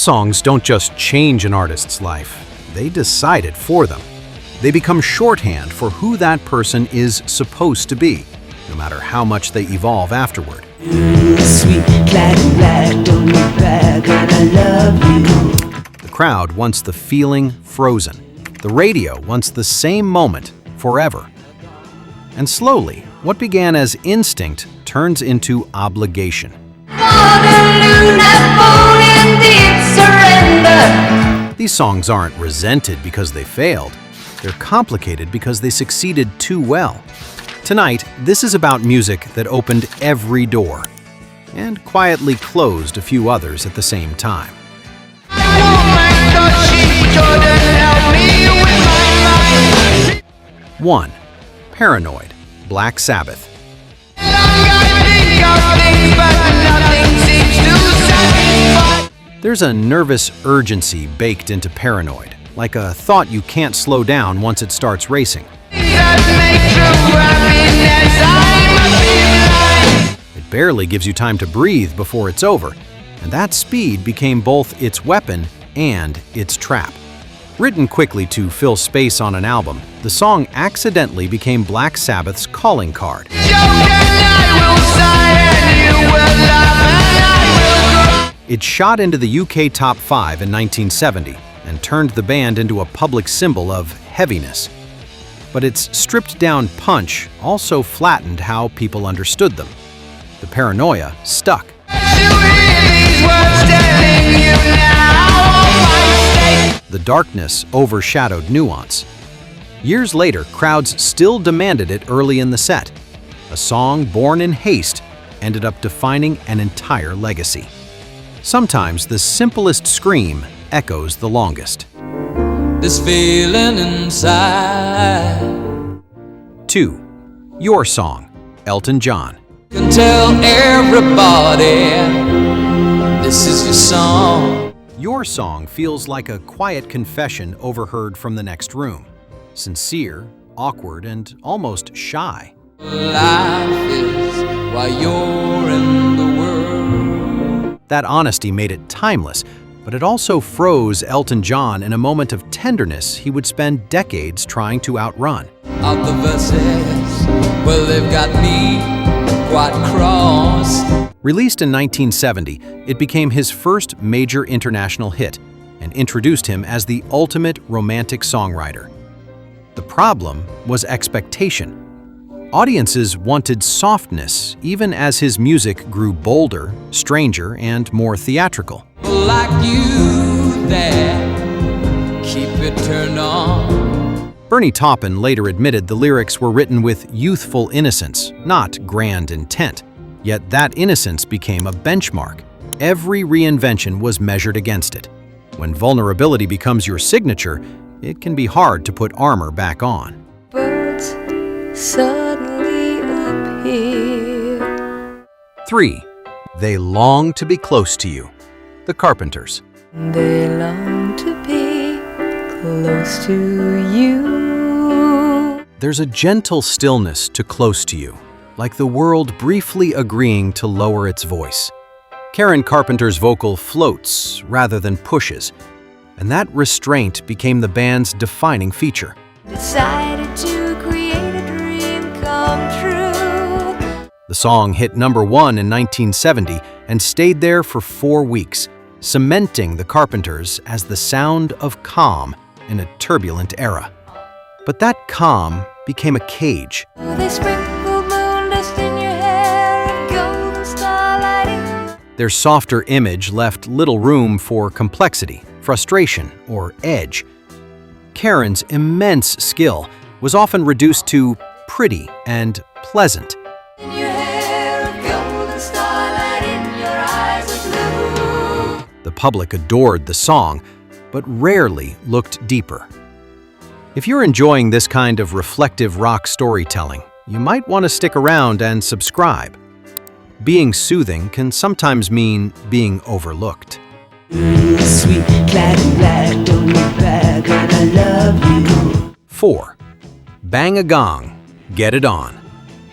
songs don't just change an artist's life, they decide it for them. They become shorthand for who that person is supposed to be, no matter how much they evolve afterward. Sweet, black, don't look back, and I love you. The crowd wants the feeling frozen. The radio wants the same moment forever. And slowly, what began as instinct turns into obligation. Waterloo, Napoleon did surrender. These songs aren't resented because they failed. They're complicated because they succeeded too well. Tonight, this is about music that opened every door and quietly closed a few others at the same time. 1. Paranoid, Black Sabbath. There's a nervous urgency baked into Paranoid, like a thought you can't slow down once it starts racing. It barely gives you time to breathe before it's over, and that speed became both its weapon and its trap. Written quickly to fill space on an album, the song accidentally became Black Sabbath's calling card. It shot into the UK Top 5 in 1970 and turned the band into a public symbol of heaviness. But its stripped-down punch also flattened how people understood them. The paranoia stuck. The darkness overshadowed nuance. Years later, crowds still demanded it early in the set. A song born in haste ended up defining an entire legacy. Sometimes the simplest scream echoes the longest. This feeling inside. 2. Your Song, Elton John. Can tell everybody this is your song. Your Song feels like a quiet confession overheard from the next room. Sincere, awkward, and almost shy. Life is while you're in the world. That honesty made it timeless, but it also froze Elton John in a moment of tenderness he would spend decades trying to outrun. Of the verses, well, they've got me quite cross. Released in 1970, it became his first major international hit and introduced him as the ultimate romantic songwriter. The problem was expectation. Audiences wanted softness even as his music grew bolder, stranger, and more theatrical. Like you there, keep it turned on. Bernie Taupin later admitted the lyrics were written with youthful innocence, not grand intent. Yet that innocence became a benchmark. Every reinvention was measured against it. When vulnerability becomes your signature, it can be hard to put armor back on. Birds suddenly appear. 3. They Long to Be Close to You, The Carpenters. They long to be close to you. There's a gentle stillness to Close to You, like the world briefly agreeing to lower its voice. Karen Carpenter's vocal floats rather than pushes, and that restraint became the band's defining feature. Decided to create a dream come true. The song hit number 1 in 1970 and stayed there for 4 weeks, cementing the Carpenters as the sound of calm in a turbulent era. But that calm became a cage. They sprinkle moon dust in your hair and golden starlight in. Their softer image left little room for complexity, frustration, or edge. Karen's immense skill was often reduced to pretty and pleasant. In your hair of golden starlight, in your eyes of blue. The public adored the song, but rarely looked deeper. If you're enjoying this kind of reflective rock storytelling, you might want to stick around and subscribe. Being soothing can sometimes mean being overlooked. Sweet, black, don't look back, and I love you. 4. Bang a Gong, Get It On,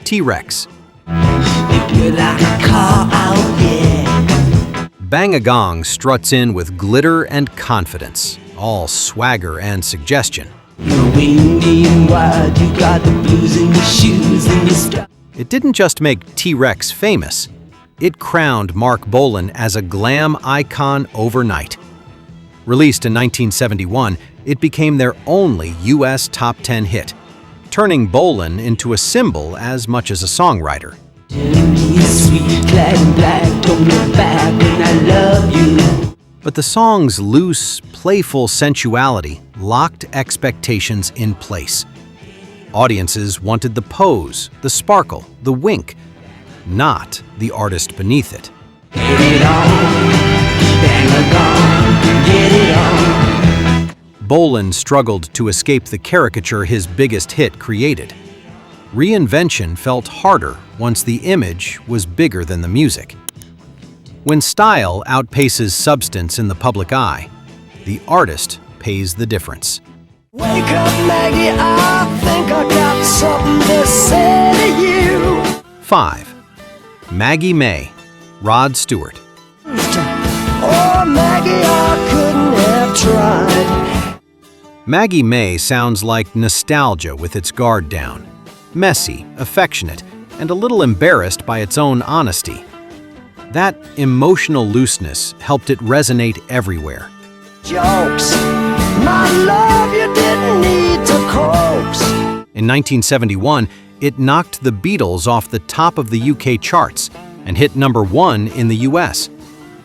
T-Rex. You're like a car out, yeah. Bang a Gong struts in with glitter and confidence, all swagger and suggestion. You're windy and wide, you got the blues in your shoes and your strap. It didn't just make T-Rex famous, it crowned Mark Bolan as a glam icon overnight. Released in 1971, it became their only U.S. top 10 hit, turning Bolan into a symbol as much as a songwriter. But the song's loose, playful sensuality locked expectations in place. Audiences wanted the pose, the sparkle, the wink, not the artist beneath it. Get it on, bang a gong, get it on. Bolan struggled to escape the caricature his biggest hit created. Reinvention felt harder once the image was bigger than the music. When style outpaces substance in the public eye, the artist pays the difference. Wake up, Maggie, I think I got something to say to you. 5. Maggie May, Rod Stewart. Oh, Maggie, I couldn't have tried. Maggie May sounds like nostalgia with its guard down. Messy, affectionate, and a little embarrassed by its own honesty. That emotional looseness helped it resonate everywhere. Jokes, my love, you didn't need to coax. In 1971, it knocked the Beatles off the top of the UK charts and hit #1 in the US,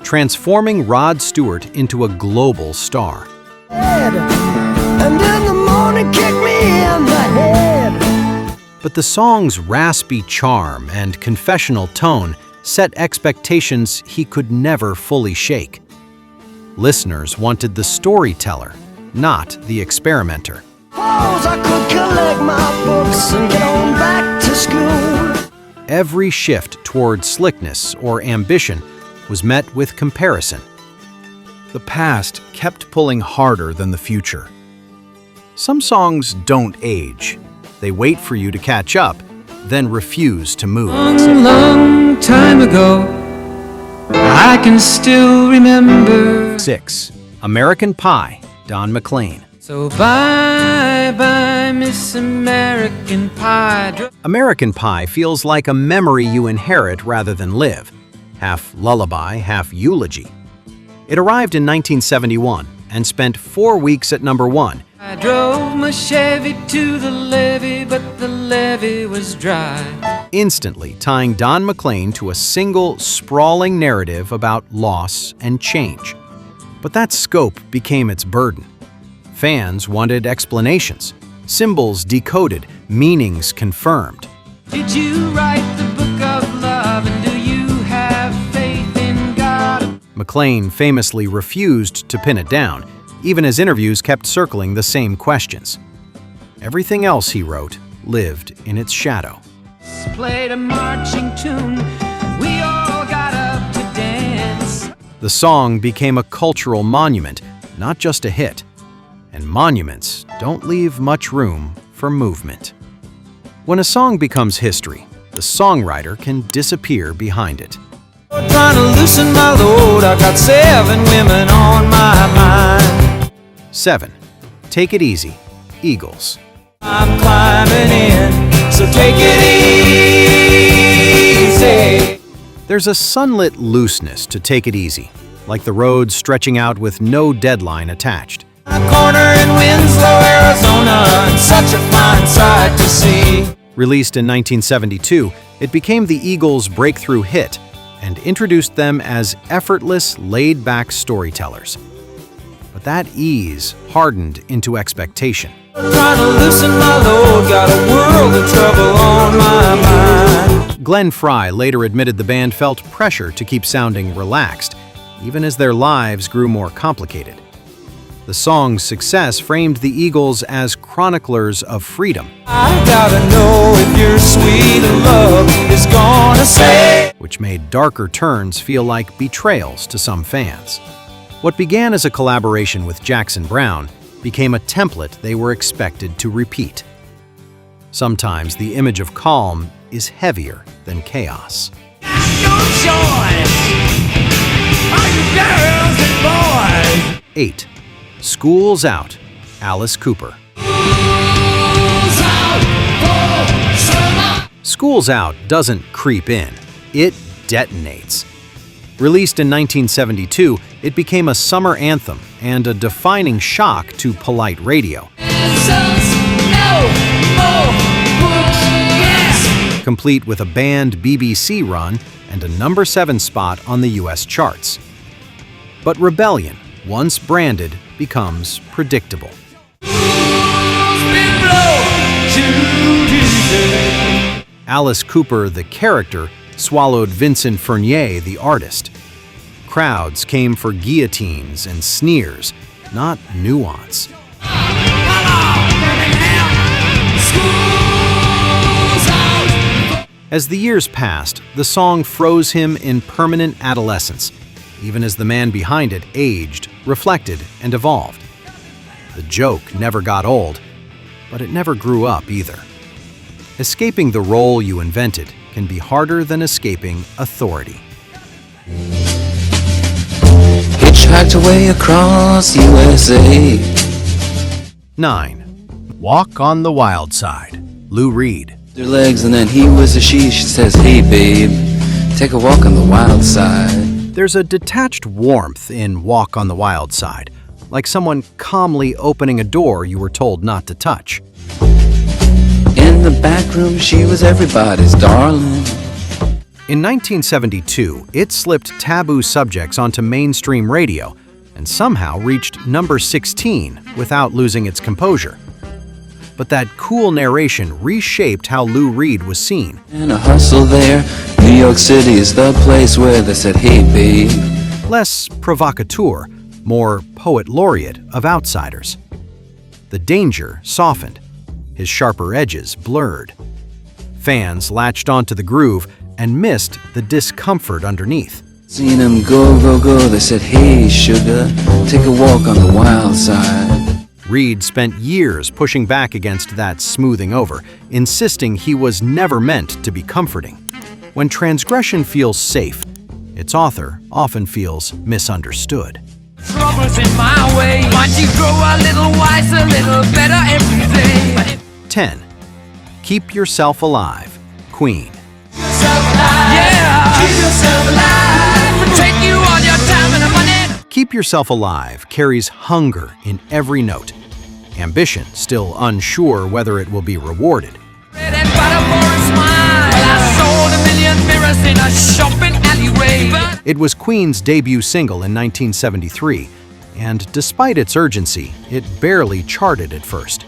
transforming Rod Stewart into a global star. And in the morning, kick me in the head. But the song's raspy charm and confessional tone set expectations he could never fully shake. Listeners wanted the storyteller, not the experimenter. Suppose I could collect my books and get on back to school. Every shift toward slickness or ambition was met with comparison. The past kept pulling harder than the future. Some songs don't age. They wait for you to catch up, then refuse to move. Long time ago, I can still remember. 6. American Pie, Don McLean. So bye-bye, Miss American Pie. American Pie feels like a memory you inherit rather than live, half lullaby, half eulogy. It arrived in 1971 and spent 4 weeks at #1. I drove my Chevy to the levee, but the levee was dry. Instantly tying Don McLean to a single, sprawling narrative about loss and change. But that scope became its burden. Fans wanted explanations, symbols decoded, meanings confirmed. Did you write the book of love, and do you have faith in God? McLean famously refused to pin it down, even as interviews kept circling the same questions. Everything else he wrote lived in its shadow. Played a marching tune, we all got up to dance. The song became a cultural monument, not just a hit. And monuments don't leave much room for movement. When a song becomes history, the songwriter can disappear behind it. Trying to loosen my load, I got 7 women on my mind. 7. Take It Easy, Eagles. I'm climbing in, so take it easy. There's a sunlit looseness to Take It Easy, like the road stretching out with no deadline attached. A corner in Winslow, Arizona, and such a fine sight to see. Released in 1972, it became the Eagles' breakthrough hit and introduced them as effortless, laid-back storytellers. But that ease hardened into expectation. Trying to loosen my load, got a world of trouble on my mind. Glenn Frey later admitted the band felt pressure to keep sounding relaxed, even as their lives grew more complicated. The song's success framed the Eagles as chroniclers of freedom. I gotta know if your sweet love is gonna say. Which made darker turns feel like betrayals to some fans. What began as a collaboration with Jackson Browne became a template they were expected to repeat. Sometimes the image of calm is heavier than chaos. Your choice. Are you 8. School's Out, Alice Cooper. School's Out doesn't creep in, it detonates. Released in 1972, it became a summer anthem and a defining shock to polite radio. Complete with a banned BBC run and a number 7 spot on the US charts. But rebellion, once branded, becomes predictable. Alice Cooper, the character, swallowed Vincent Furnier, the artist. Crowds came for guillotines and sneers, not nuance. As the years passed, the song froze him in permanent adolescence, even as the man behind it aged, reflected, and evolved. The joke never got old, but it never grew up either. Escaping the role you invented can be harder than escaping authority. Hitchhiked away across USA. 9. Walk on the Wild Side, Lou Reed. Their legs and then he was a she says, hey babe, take a walk on the wild side. There's a detached warmth in Walk on the Wild Side, like someone calmly opening a door you were told not to touch. In the back room she was everybody's darling. In 1972, it slipped taboo subjects onto mainstream radio and somehow reached number 16 without losing its composure. But that cool narration reshaped how Lou Reed was seen. And a hustle there, New York City is the place where they said, hey babe. Less provocateur, more poet laureate of outsiders. The danger softened, his sharper edges blurred. Fans latched onto the groove and missed the discomfort underneath. Seen him go, go, go, they said, hey sugar, take a walk on the wild side. Reed spent years pushing back against that smoothing over, insisting he was never meant to be comforting. When transgression feels safe, its author often feels misunderstood. Troubles in my way, might you grow a little wiser, a little better every day. 10. Keep Yourself Alive, Queen. Yeah, keep yourself alive, protect you all your time and money. Keep Yourself Alive carries hunger in every note. Ambition, still unsure whether it will be rewarded. Bread and butter for a smile. Well, I sold 1 million mirrors in a shopping alleyway. It was Queen's debut single in 1973, and despite its urgency, it barely charted at first.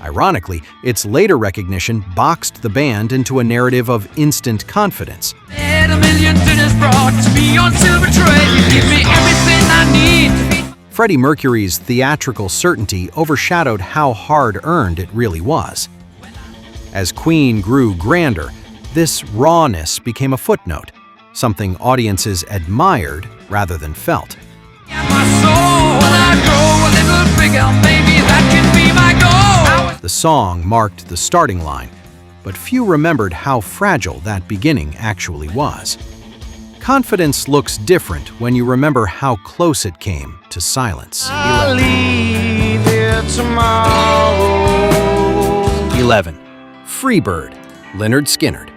Ironically, its later recognition boxed the band into a narrative of instant confidence. Had 1 million dinners brought to me on silver tray. You give me everything I need. Freddie Mercury's theatrical certainty overshadowed how hard-earned it really was. As Queen grew grander, this rawness became a footnote, something audiences admired rather than felt. And my soul, when I grow a little bigger, maybe that can be my goal. The song marked the starting line, but few remembered how fragile that beginning actually was. Confidence looks different when you remember how close it came to silence. I'll leave here tomorrow. 11. Freebird, Lynyrd Skynyrd.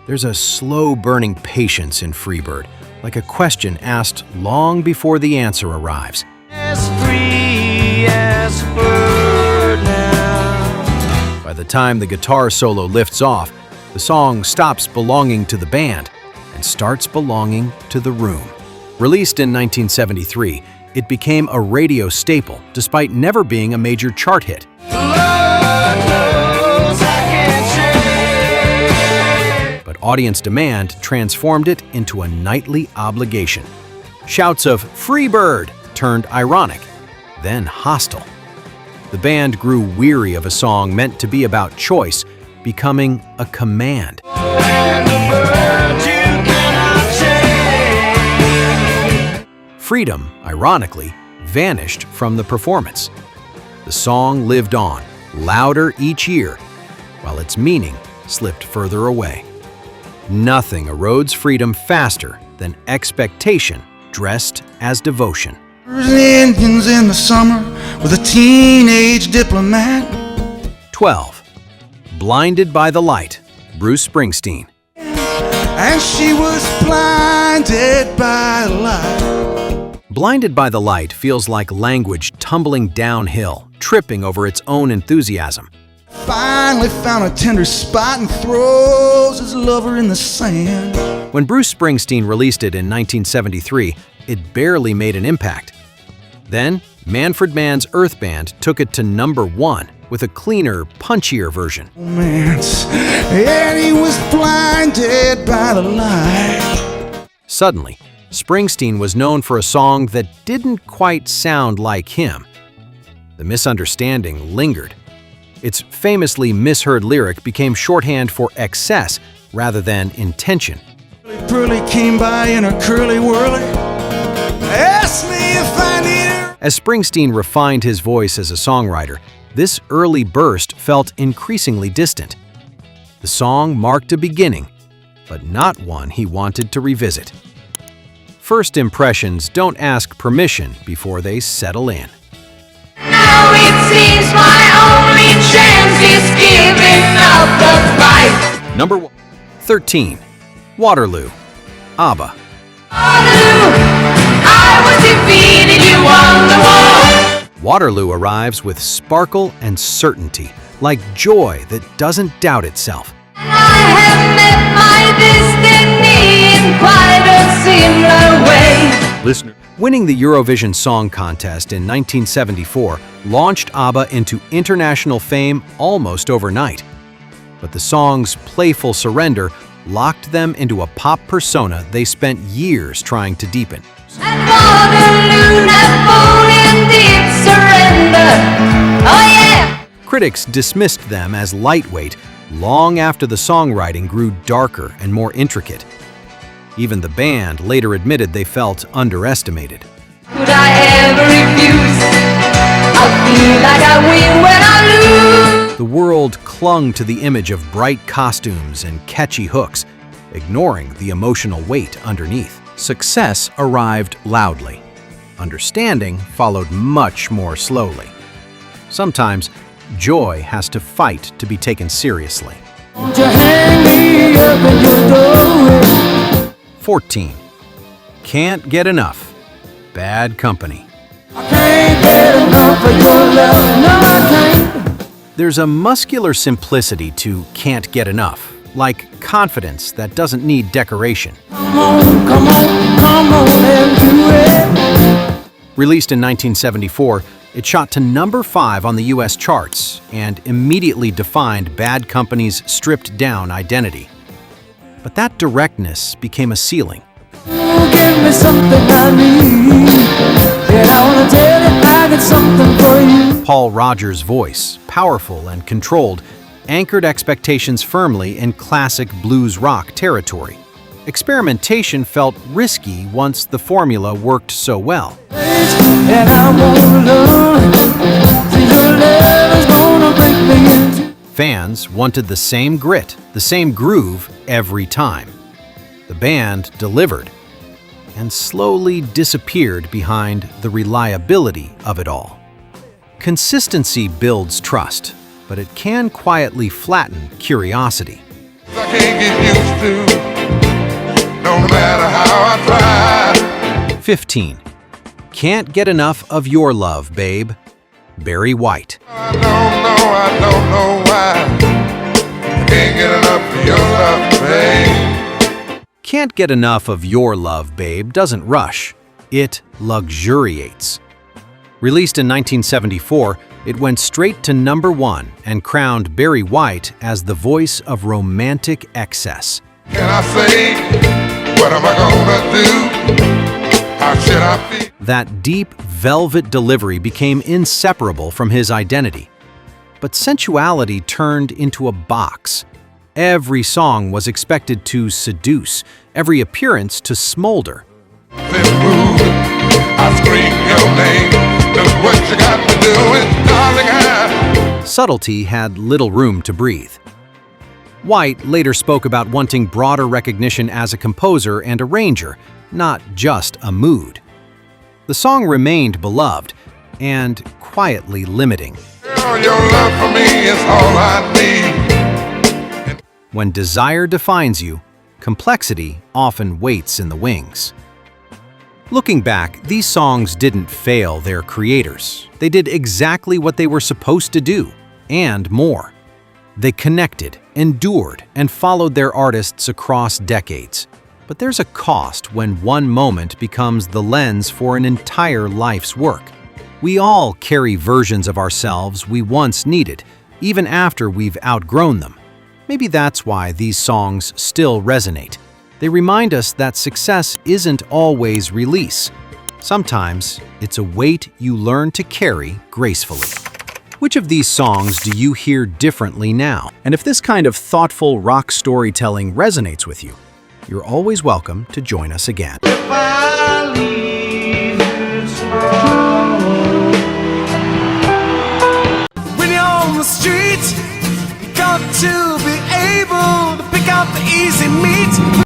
There's a slow-burning patience in Freebird, like a question asked long before the answer arrives. As free as a bird now. By the time the guitar solo lifts off, the song stops belonging to the band and starts belonging to the room. Released in 1973, it became a radio staple despite never being a major chart hit. But audience demand transformed it into a nightly obligation. Shouts of "Freebird" turned ironic, then hostile. The band grew weary of a song meant to be about choice, becoming a command. Freedom, ironically, vanished from the performance. The song lived on, louder each year, while its meaning slipped further away. Nothing erodes freedom faster than expectation dressed as devotion. Indians in the summer with a teenage diplomat. 12. Blinded by the Light, Bruce Springsteen. And she was blinded by the light. Blinded by the Light feels like language tumbling downhill, tripping over its own enthusiasm. Finally found a tender spot and throws his lover in the sand. When Bruce Springsteen released it in 1973, it barely made an impact. Then, Manfred Mann's Earth Band took it to #1 with a cleaner, punchier version. Romance, and he was blinded by the light. Suddenly, Springsteen was known for a song that didn't quite sound like him. The misunderstanding lingered. Its famously misheard lyric became shorthand for excess rather than intention. Pearly came by in her curly whirly. Asked me if I need her. As Springsteen refined his voice as a songwriter, this early burst felt increasingly distant. The song marked a beginning, but not one he wanted to revisit. First impressions don't ask permission before they settle in. Now it seems my only chance is giving up the fight. Number 13. Waterloo, ABBA. Waterloo, I was defeated, you won the war. Waterloo arrives with sparkle and certainty, like joy that doesn't doubt itself. And I have met my destiny in quite a similar way. Listener. Winning the Eurovision Song Contest in 1974 launched ABBA into international fame almost overnight. But the song's playful surrender locked them into a pop persona they spent years trying to deepen. At Waterloo, Napoleon did surrender. Oh yeah! Critics dismissed them as lightweight long after the songwriting grew darker and more intricate. Even the band later admitted they felt underestimated. Could I ever refuse? I feel like I win when I lose. The world clung to the image of bright costumes and catchy hooks, ignoring the emotional weight underneath. Success arrived loudly. Understanding followed much more slowly. Sometimes, joy has to fight to be taken seriously. Won't you hang me up in your doorway? 14. Can't Get Enough, Bad Company. I can't get enough of your love, no I can't. There's a muscular simplicity to Can't Get Enough, like confidence that doesn't need decoration. Come on and do it. Released in 1974, it shot to #5 on the US charts and immediately defined Bad Company's stripped-down identity. But that directness became a ceiling. Oh, give me something I need. Yeah, I wanna tell you I got something for you. Paul Rodgers' voice, powerful and controlled, anchored expectations firmly in classic blues rock territory. Experimentation felt risky once the formula worked so well. And I wanna love. See, your love is gonna break me into. Fans wanted the same grit, the same groove every time. The band delivered and slowly disappeared behind the reliability of it all. Consistency builds trust, but it can quietly flatten curiosity. I can't get used to, no matter how I try. 15. Can't Get Enough of Your Love, Babe, Barry White. I don't know why. I can't get enough of your love, babe. Can't Get Enough of Your Love, Babe doesn't rush, it luxuriates. Released in 1974, it went straight to #1 and crowned Barry White as the voice of romantic excess. Can I say, what am I gonna do? How should I feel? That deep, velvet delivery became inseparable from his identity. But sensuality turned into a box. Every song was expected to seduce, every appearance to smolder. Then move, I scream your name. Look what you got to do, and darling, I Subtlety had little room to breathe. White later spoke about wanting broader recognition as a composer and arranger, not just a mood. The song remained beloved and quietly limiting. Girl, your love for me is all I need. When desire defines you, complexity often waits in the wings. Looking back, these songs didn't fail their creators. They did exactly what they were supposed to do, and more. They connected, endured, and followed their artists across decades. But there's a cost when one moment becomes the lens for an entire life's work. We all carry versions of ourselves we once needed, even after we've outgrown them. Maybe that's why these songs still resonate. They remind us that success isn't always release. Sometimes it's a weight you learn to carry gracefully. Which of these songs do you hear differently now? And if this kind of thoughtful rock storytelling resonates with you, you're always welcome to join us again. When you're on the street, got to be able to pick out the easy meat.